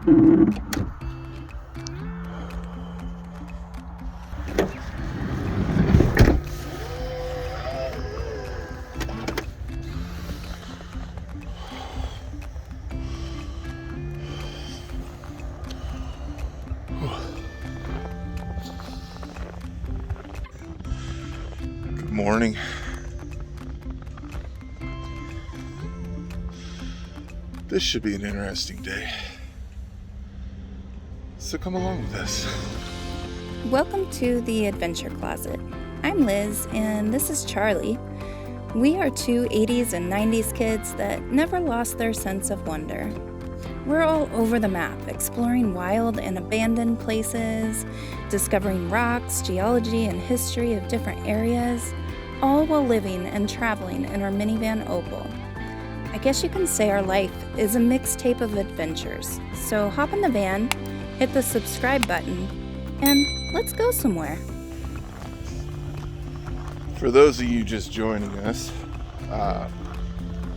Good morning. This should be an interesting day. So come along with us. Welcome to the Adventure Closet. I'm Liz, and this is Charlie. We are two 80s and 90s kids that never lost their sense of wonder. We're all over the map, exploring wild and abandoned places, discovering rocks, geology, and history of different areas, all while living and traveling in our minivan Opal. I guess you can say our life is a mixtape of adventures, so hop in the van, hit the subscribe button, and let's go somewhere. For those of you just joining us,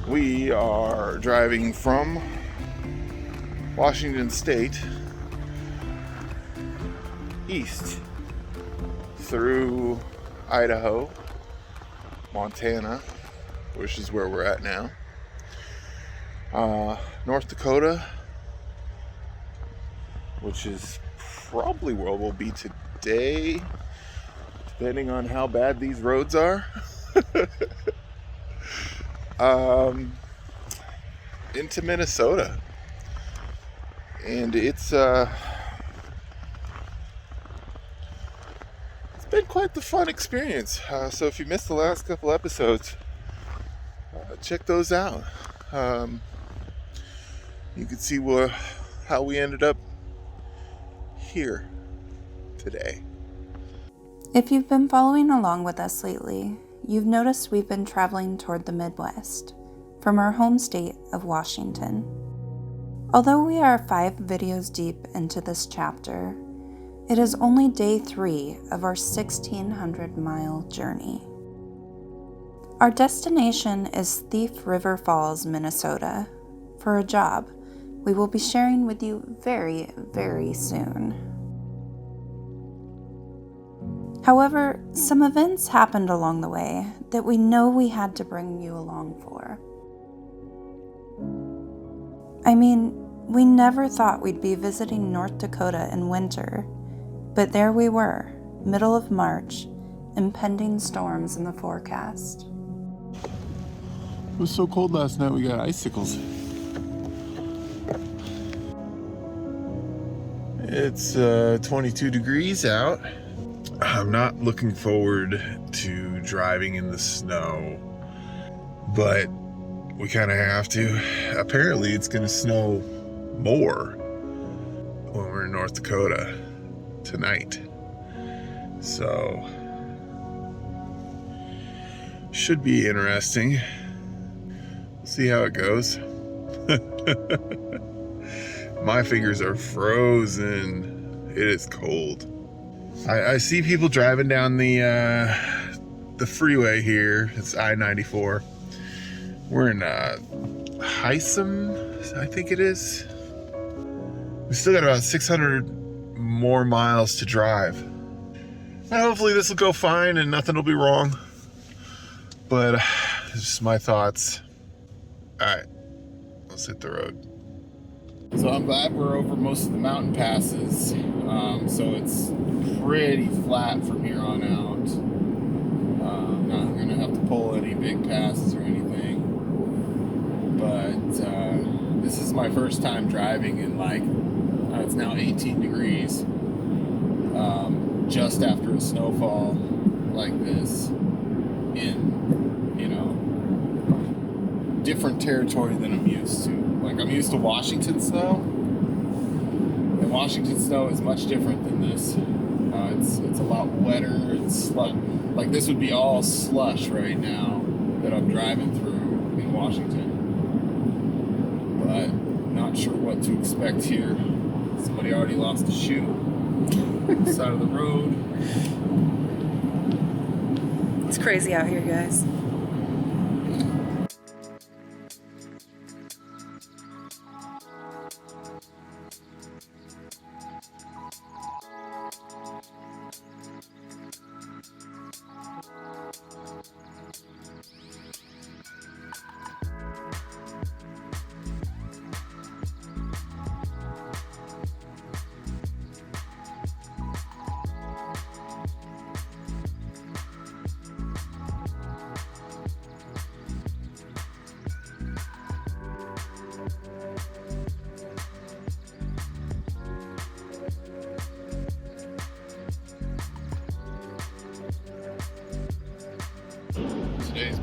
we are driving from Washington State east through Idaho, Montana, which is where we're at now, North Dakota, which is probably where we'll be today, depending on how bad these roads are. Into Minnesota. And it's been quite the fun experience. So if you missed the last couple episodes, check those out. You can see how we ended up here today. If you've been following along with us lately, you've noticed we've been traveling toward the Midwest, from our home state of Washington. Although we are 5 videos deep into this chapter, it is only day 3 of our 1,600-mile journey. Our destination is Thief River Falls, Minnesota, for a job we will be sharing with you very, very soon. However, some events happened along the way that we know we had to bring you along for. I mean, we never thought we'd be visiting North Dakota in winter, but there we were, middle of March, impending storms in the forecast. It was so cold last night we got icicles. It's 22 degrees out. I'm not looking forward to driving in the snow, but we kind of have to. Apparently it's going to snow more when we're in North Dakota tonight. So, should be interesting. We'll see how it goes. My fingers are frozen. It is cold. I see people driving down the freeway here. It's I-94. We're in Heisem, I think it is. We still got about 600 more miles to drive. And hopefully this will go fine and nothing will be wrong. But it's just my thoughts. All right, let's hit the road. So I'm glad we're over most of the mountain passes. So it's pretty flat from here on out. Not gonna have to pull any big passes or anything. But this is my first time driving in it's now 18 degrees. Just after a snowfall like this in, different territory than I'm used to. I'm used to Washington snow, and Washington snow is much different than this. It's a lot wetter. It's like this would be all slush right now that I'm driving through in Washington. But not sure what to expect here. Somebody already lost a shoe on the side of the road. It's crazy out here, guys.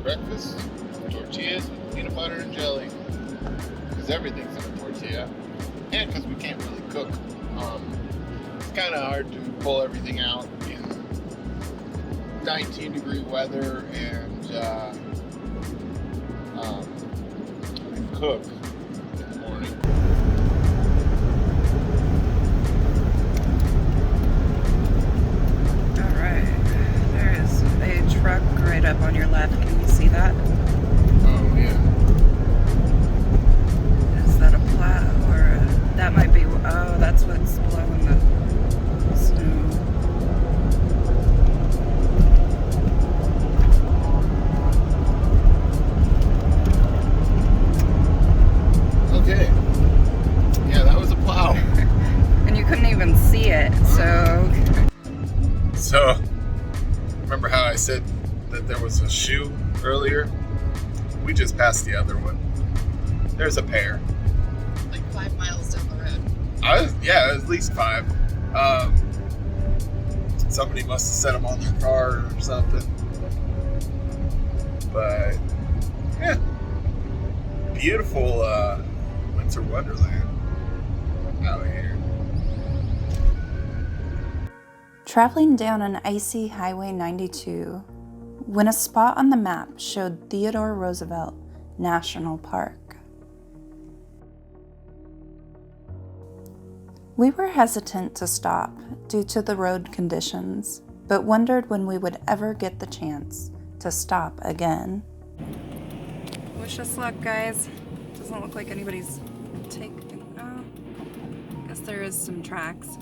breakfast, tortillas with peanut butter and jelly. Because everything's in a tortilla. And because we can't really cook. It's kind of hard to pull everything out in 19-degree weather and cook in the morning. Truck right up on your left. Can you see that? Oh, yeah. Is that a plow or that might be? Oh, that's what's blowing the snow. Okay. Yeah, that was a plow. And you couldn't even see it, so. So, remember how I said that there was a shoe earlier? We just passed the other one. There's a pair. Like 5 miles down the road. Yeah, at least 5. Somebody must have set them on their car or something. But, yeah. Beautiful winter wonderland out here. Traveling down an icy Highway 92, when a spot on the map showed Theodore Roosevelt National Park. We were hesitant to stop due to the road conditions, but wondered when we would ever get the chance to stop again. Wish us luck, guys. Doesn't look like anybody's taking. Oh, I guess there is some tracks.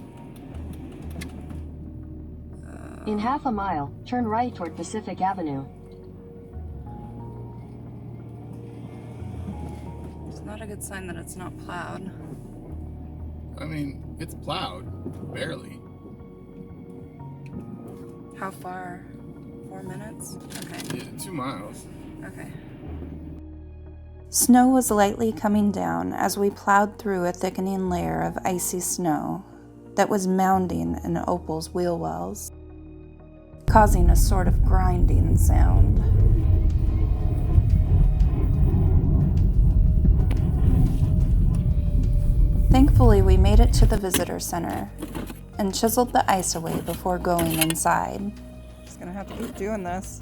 In half a mile, turn right toward Pacific Avenue. It's not a good sign that it's not plowed. I mean, it's plowed. Barely. How far? 4 minutes? Okay. Yeah, 2 miles. Okay. Snow was lightly coming down as we plowed through a thickening layer of icy snow that was mounding in Opal's wheel wells, causing a sort of grinding sound. Thankfully, we made it to the visitor center and chiseled the ice away before going inside. Just gonna have to keep doing this.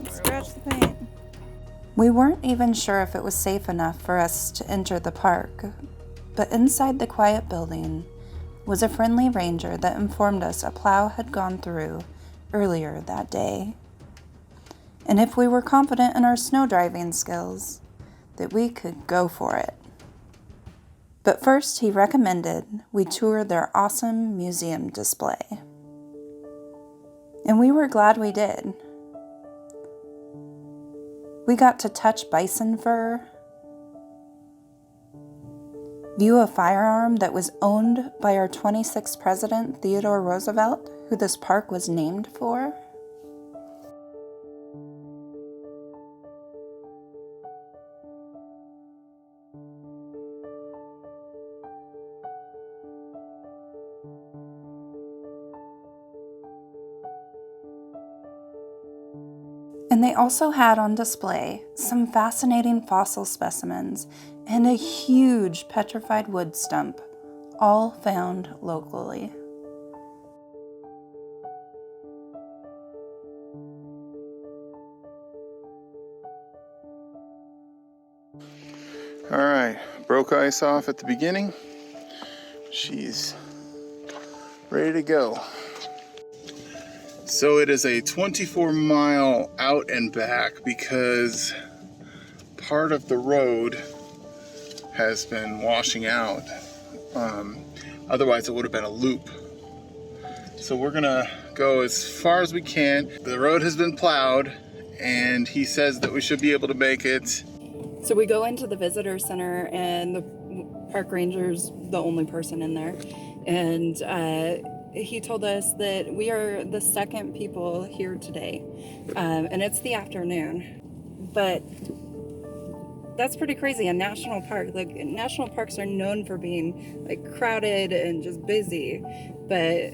Scratch the paint. We weren't even sure if it was safe enough for us to enter the park, but inside the quiet building was a friendly ranger that informed us a plow had gone through earlier that day. And if we were confident in our snow driving skills, that we could go for it. But first, he recommended we tour their awesome museum display. And we were glad we did. We got to touch bison fur, view a firearm that was owned by our 26th president, Theodore Roosevelt, who this park was named for. And they also had on display some fascinating fossil specimens and a huge petrified wood stump, all found locally. All right, broke ice off at the beginning. She's ready to go. So it is a 24-mile out and back because part of the road has been washing out. Otherwise it would have been a loop. So we're gonna go as far as we can. The road has been plowed and he says that we should be able to make it. So we go into the visitor center and the park ranger's the only person in there. And he told us that we are the second people here today, and it's the afternoon, but that's pretty crazy. A national park, like national parks are known for being like crowded and just busy, but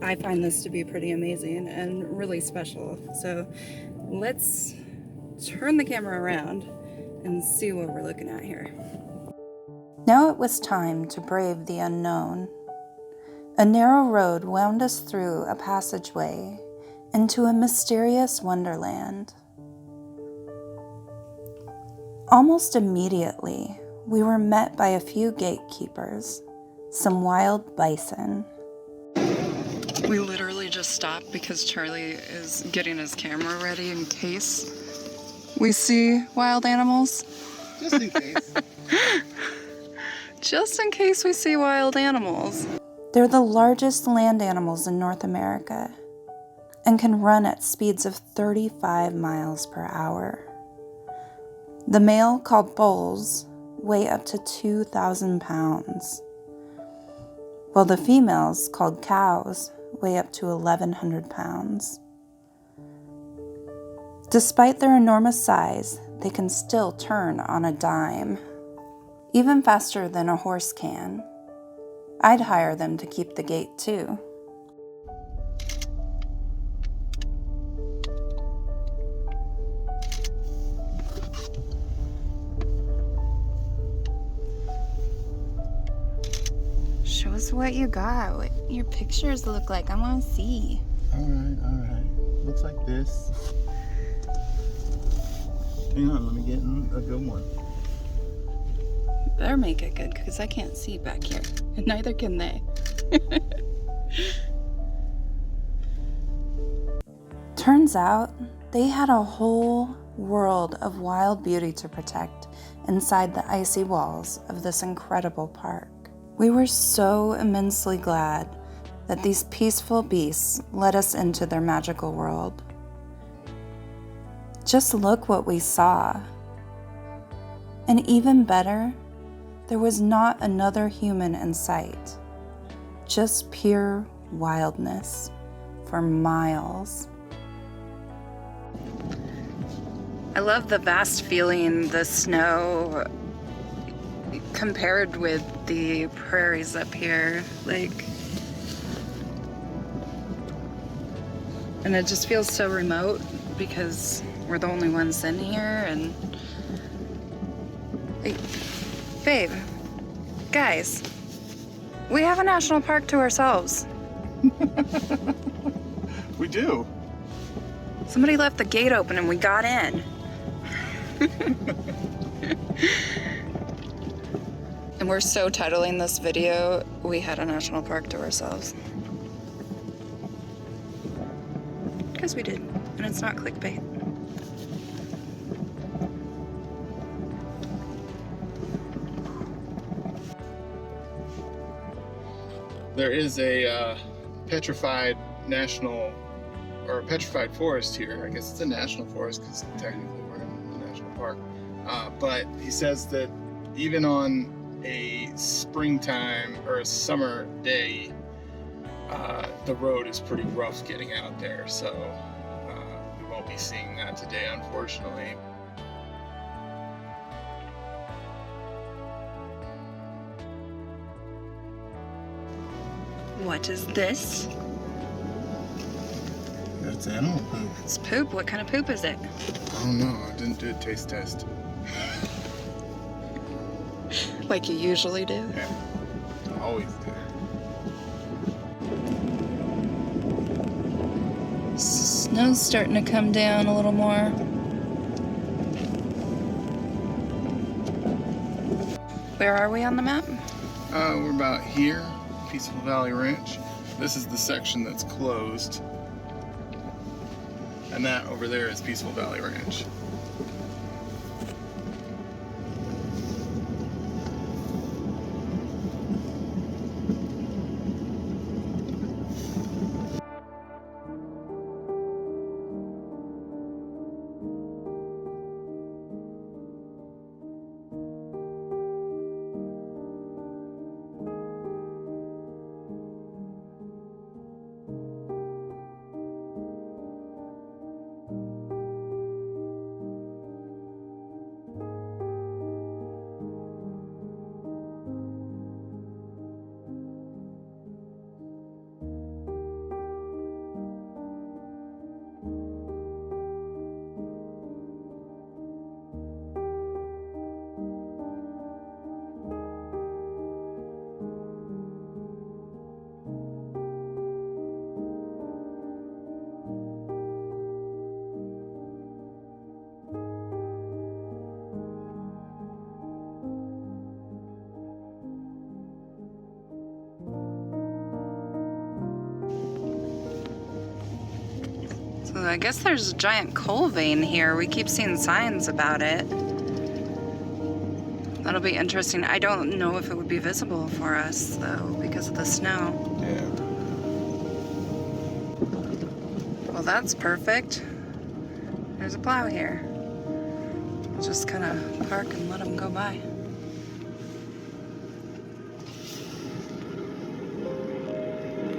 I find this to be pretty amazing and really special. So let's turn the camera around and see what we're looking at here. Now it was time to brave the unknown. A narrow road wound us through a passageway into a mysterious wonderland. Almost immediately, we were met by a few gatekeepers, some wild bison. We literally just stopped because Charlie is getting his camera ready in case we see wild animals. Just in case. Just in case we see wild animals. They're the largest land animals in North America and can run at speeds of 35 miles per hour. The male, called bulls, weigh up to 2,000 pounds, while the females, called cows, weigh up to 1,100 pounds. Despite their enormous size, they can still turn on a dime, even faster than a horse can. I'd hire them to keep the gate too. Show us what you got, what your pictures look like. I want to see. All right. Looks like this. Hang on, let me get in a good one. Better make it good, because I can't see back here, and neither can they. Turns out, they had a whole world of wild beauty to protect inside the icy walls of this incredible park. We were so immensely glad that these peaceful beasts led us into their magical world. Just look what we saw. And even better, there was not another human in sight. Just pure wildness for miles. I love the vast feeling, the snow compared with the prairies up here, like, and it just feels so remote because we're the only ones in here. And hey, babe, guys, we have a national park to ourselves. We do. Somebody left the gate open and we got in. And we're so titling this video, "We had a national park to ourselves." Because we did, and it's not clickbait. There is a petrified national, or a petrified forest here. I guess it's a national forest because technically we're in a national park. But he says that even on a springtime or a summer day, the road is pretty rough getting out there. So we won't be seeing that today, unfortunately. What is this? That's animal poop. It's poop. What kind of poop is it? I don't know. I didn't do a taste test. Like you usually do? Yeah, I always do. Snow's starting to come down a little more. Where are we on the map? We're about here, Peaceful Valley Ranch. This is the section that's closed. And that over there is Peaceful Valley Ranch. So I guess there's a giant coal vein here. We keep seeing signs about it. That'll be interesting. I don't know if it would be visible for us though because of the snow. Yeah. Well, that's perfect. There's a plow here. We'll just kind of park and let them go by.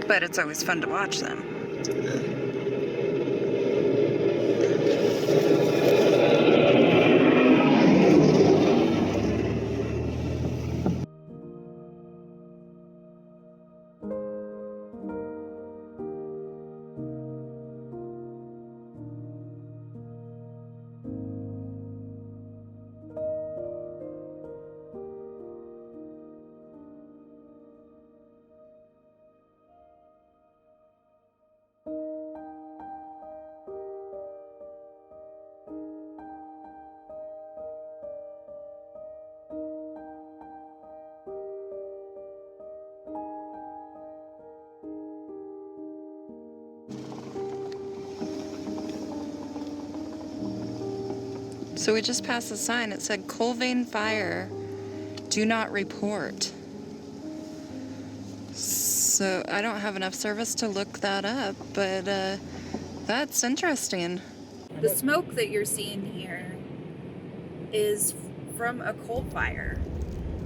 But it's always fun to watch them. Yeah. So we just passed a sign. It said coal vein fire, do not report. So I don't have enough service to look that up, but that's interesting. The smoke that you're seeing here is from a coal fire.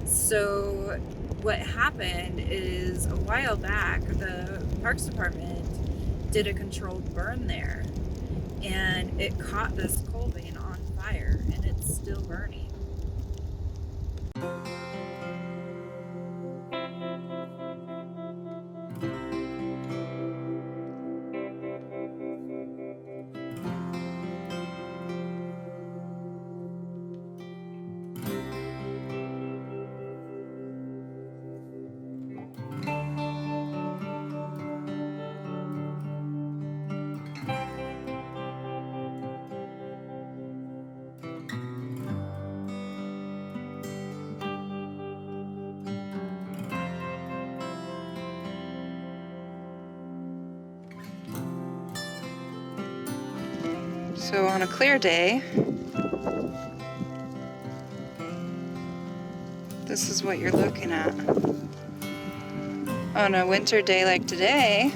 So what happened is a while back, the Parks Department did a controlled burn there, and it caught this coal vein on fire, and it's still burning. So on a clear day, this is what you're looking at. On a winter day like today,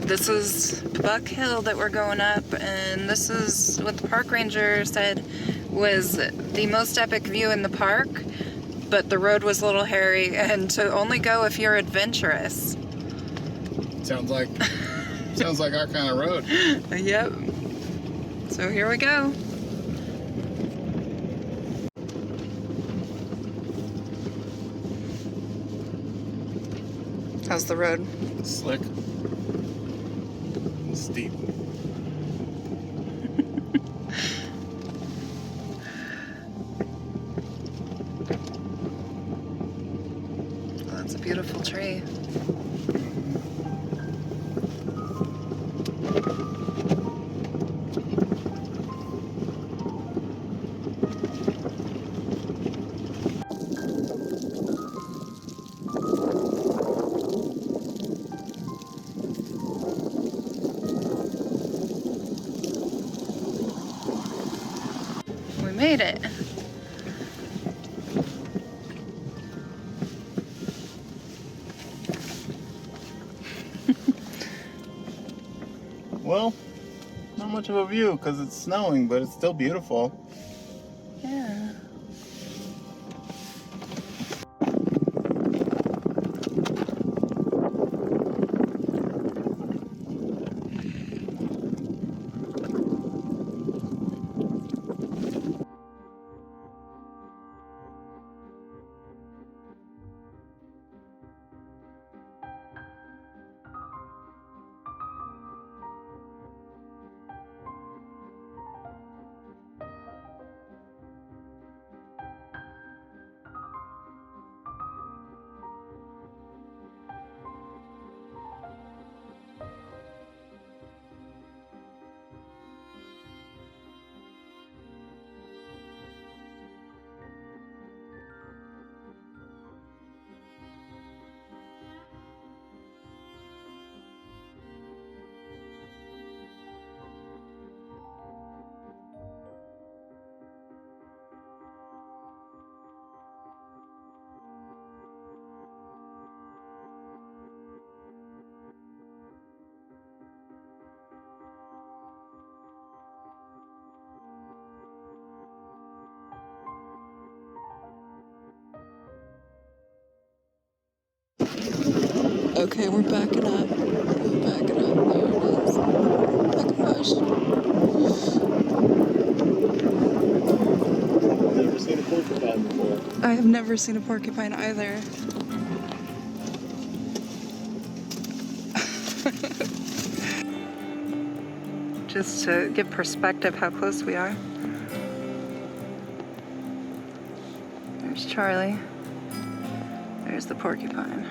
this is Buck Hill that we're going up, and this is what the park ranger said was the most epic view in the park, but the road was a little hairy and to only go if you're adventurous. Sounds like our kind of road. Yep. So here we go. How's the road? Slick. Steep. Oh, that's a beautiful tree. Made it. Well, not much of a view because it's snowing, but it's still beautiful. Yeah. Okay, we're backing up. We're backing up. There it is. Oh my gosh. I've never seen a porcupine before. I have never seen a porcupine either. Just to give perspective how close we are. There's Charlie. There's the porcupine.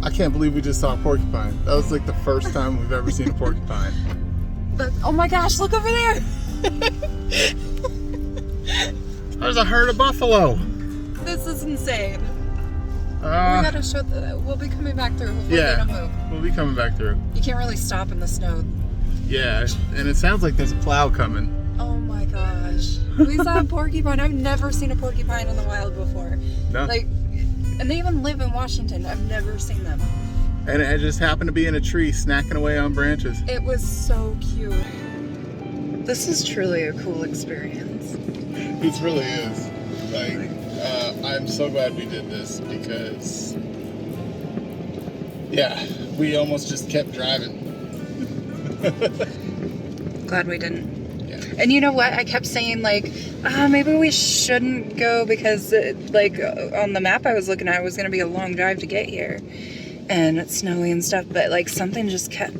I can't believe we just saw a porcupine. That was like the first time we've ever seen a porcupine. But, oh my gosh, look over there! There's a herd of buffalo. This is insane. We Uh, gotta show that. We'll be coming back through. Hopefully Yeah. they don't move. we'll be coming back through. You can't really stop in the snow. Yeah, and it sounds like there's a plow coming. Oh my gosh. We saw a porcupine. I've never seen a porcupine in the wild before. No. Like, and they even live in Washington. I've never seen them. And it just happened to be in a tree, snacking away on branches. It was so cute. This is truly a cool experience. This really is. Like, I'm so glad we did this because, yeah, we almost just kept driving. Glad we didn't. Yeah. And you know what? I kept saying, like, maybe we shouldn't go because, like, on the map I was looking at, it was going to be a long drive to get here. And it's snowy and stuff. But, like, something just kept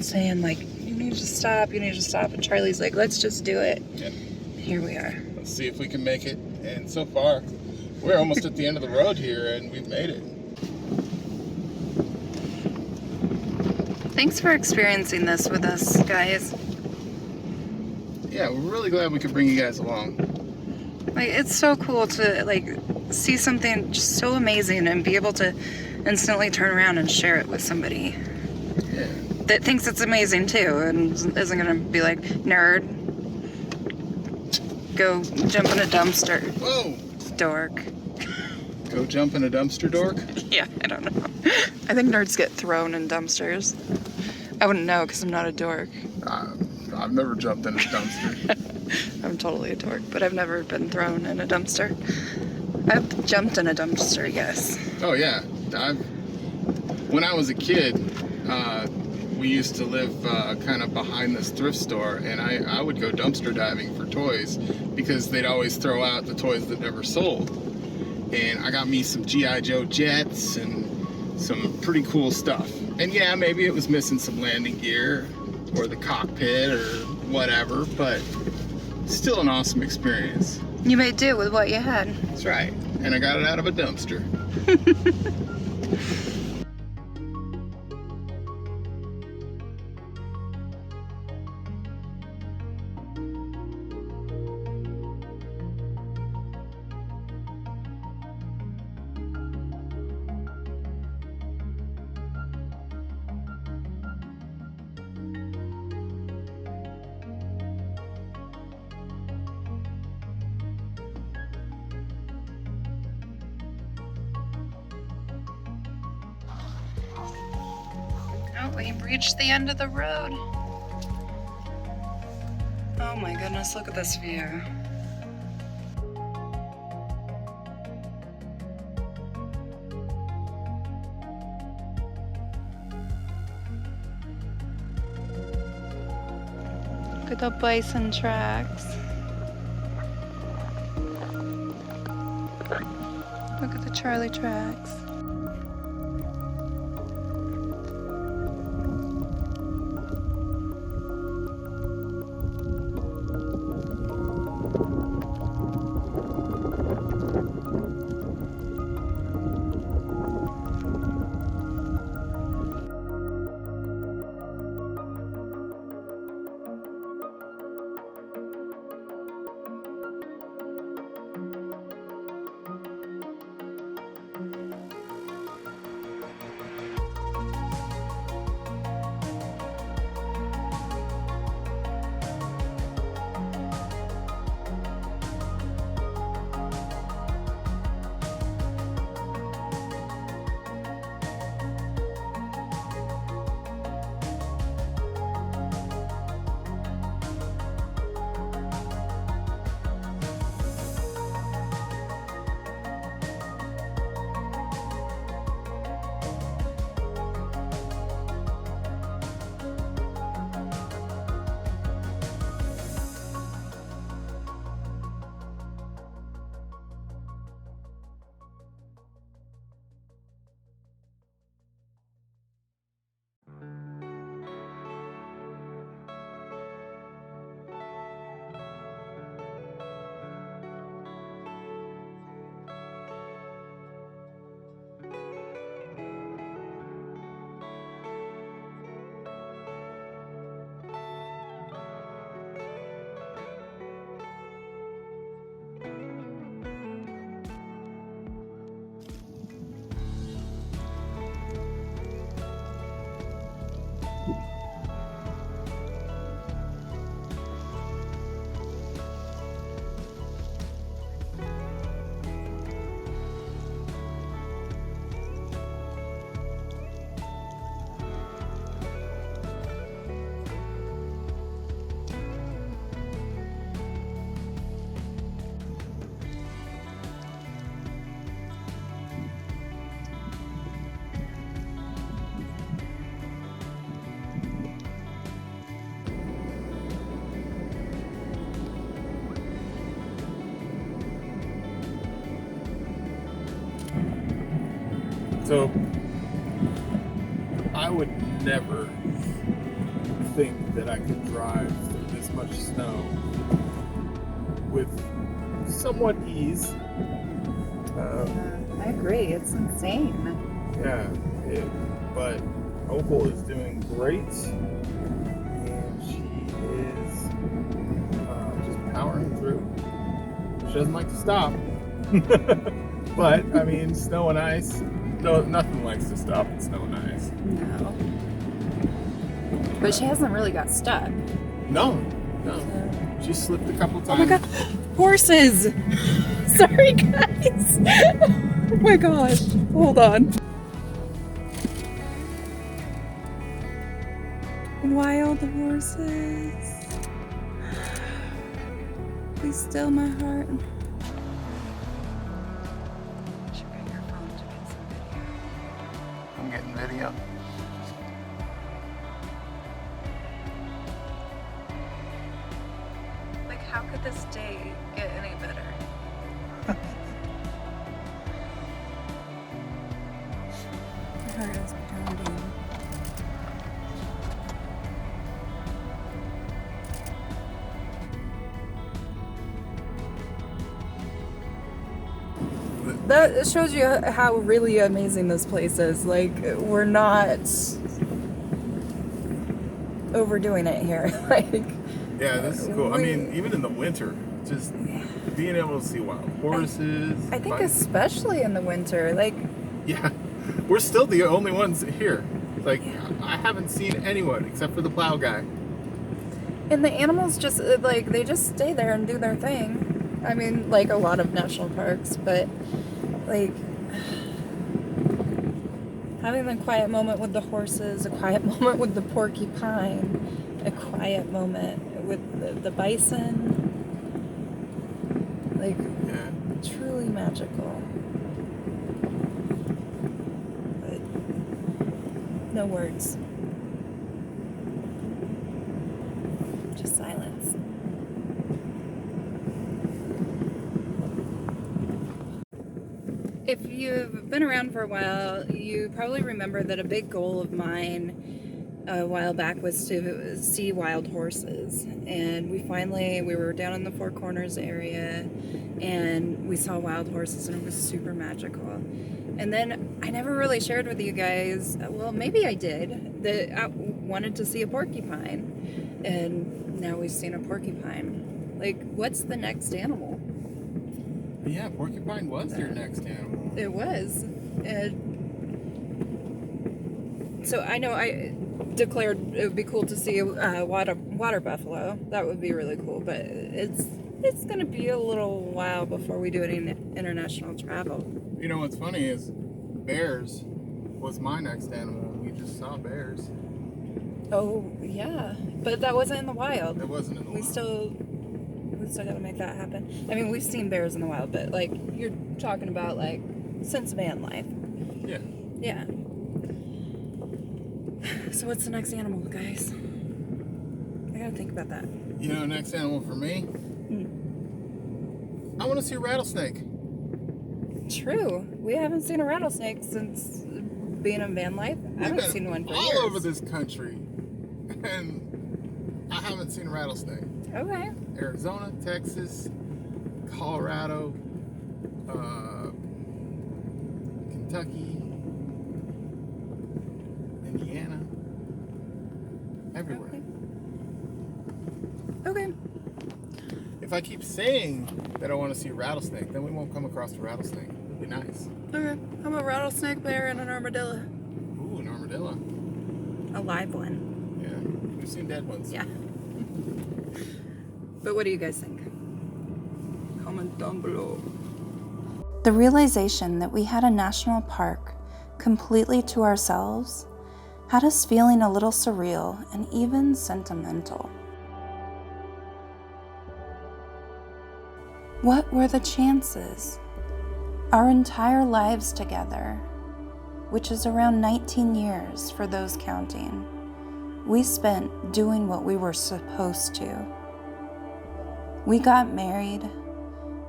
saying, like, you need to stop, you need to stop. And Charlie's like, let's just do it. Yeah. Here we are. Let's see if we can make it. And so far, we're almost at the end of the road here, and we've made it. Thanks for experiencing this with us, guys. Yeah, we're really glad we could bring you guys along. Like, it's so cool to, like, see something just so amazing and be able to instantly turn around and share it with somebody Yeah. that thinks it's amazing too and isn't gonna be like, nerd, go jump in a dumpster, Whoa! dork. Go jump in a dumpster, dork? Yeah, I don't know. I think nerds get thrown in dumpsters. I wouldn't know because I'm not a dork. I've never jumped in a dumpster. I'm totally a dork, but I've never been thrown in a dumpster. I've jumped in a dumpster, yes. Oh yeah, when I was a kid, we used to live kind of behind this thrift store, and I would go dumpster diving for toys because they'd always throw out the toys that never sold. And I got me some G.I. Joe jets and some pretty cool stuff. And yeah, maybe it was missing some landing gear or the cockpit or whatever, but still an awesome experience. You made do with what you had. That's right. And I got it out of a dumpster. Oh, we've reached the end of the road. Oh my goodness, look at this view. Look at the bison tracks. Look at the Charlie tracks. So, I would never think that I could drive through this much snow with somewhat ease. I agree, it's insane. Yeah, but Opal is doing great, and she is just powering through. She doesn't like to stop, but I mean, snow and ice. No, nothing likes to stop in snow and ice. No. But she hasn't really got stuck. No. She slipped a couple times. Oh my god, horses! Sorry guys. Oh my gosh, hold on. Wild horses. Please still my heart. I'm getting video. Like, how could this day get any better? My heart is pounding. That shows you how really amazing this place is. Like, we're not overdoing it here. Like, yeah, this is cool. I mean, even in the winter, just being able to see wild horses. I think especially in the winter, like, yeah, we're still the only ones here. Like, I haven't seen anyone except for the plow guy. and the animals just, like, they just stay there and do their thing. I mean, like a lot of national parks, but, like, having a quiet moment with the horses, a quiet moment with the porcupine, a quiet moment with the bison. Like, Yeah. truly magical. But no words. Just silence. If you've been around for a while, you probably remember that a big goal of mine a while back was to see wild horses. And we were down in the Four Corners area and we saw wild horses and it was super magical. And then I never really shared with you guys, well, maybe I did, that I wanted to see a porcupine. And now we've seen a porcupine. Like, what's the next animal? Yeah, porcupine was your next animal. It was. So I know I declared it would be cool to see a water buffalo. That would be really cool, but it's going to be a little while before we do any international travel. You know what's funny is bears was my next animal. We just saw bears. Oh, yeah. But that wasn't in the wild. It wasn't in the wild. We still got to make that happen. I mean, we've seen bears in the wild, but like you're talking about like since van life. Yeah. Yeah. So what's the next animal, guys? I gotta think about that. You know, next animal for me? I want to see a rattlesnake. True. We haven't seen a rattlesnake since being in van life. I haven't seen one for all years. over this country, and I haven't seen a rattlesnake. Okay. Arizona, Texas, Colorado, Kentucky, Indiana, everywhere. Okay. If I keep saying that I want to see a rattlesnake, then we won't come across a rattlesnake. It'd be nice. Okay. I'm a rattlesnake bear and an armadillo. Ooh, an armadillo. A live one. Yeah, we've seen dead ones. Yeah. But what do you guys think? Comment down below. The realization that we had a national park completely to ourselves had us feeling a little surreal and even sentimental. What were the chances? Our entire lives together, which is around 19 years for those counting, we spent doing what we were supposed to. We got married,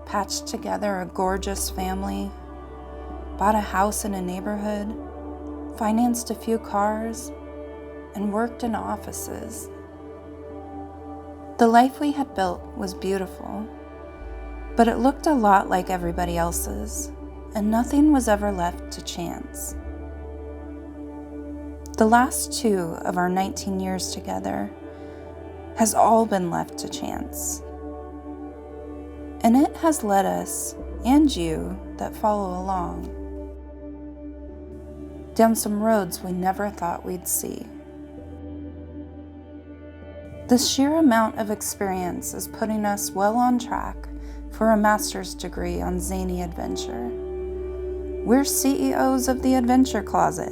patched together a gorgeous family, bought a house in a neighborhood, financed a few cars, and worked in offices. The life we had built was beautiful, but it looked a lot like everybody else's, and nothing was ever left to chance. The last 2 of our 19 years together has all been left to chance. And it has led us, and you that follow along, down some roads we never thought we'd see. The sheer amount of experience is putting us well on track for a master's degree on zany adventure. We're CEOs of the Adventure Closet,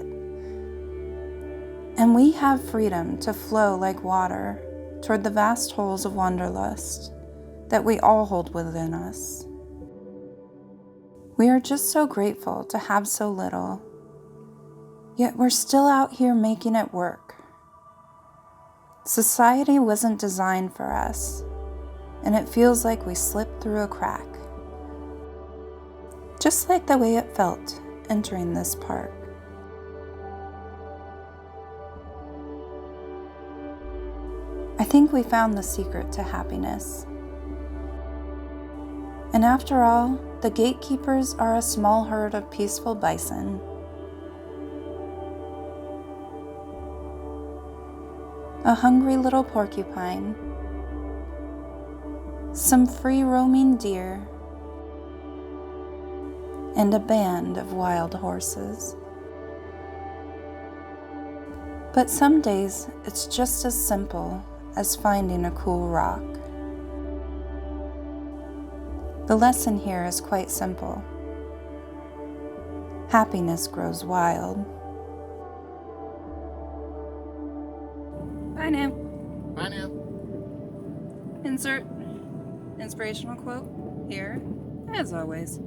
and we have freedom to flow like water toward the vast holes of wanderlust that we all hold within us. We are just so grateful to have so little, yet we're still out here making it work. Society wasn't designed for us, and it feels like we slipped through a crack. Just like the way it felt entering this park. I think we found the secret to happiness. And after all, the gatekeepers are a small herd of peaceful bison. A hungry little porcupine, some free-roaming deer, and a band of wild horses. But some days, it's just as simple as finding a cool rock. The lesson here is quite simple. Happiness grows wild Insert inspirational quote here, as always.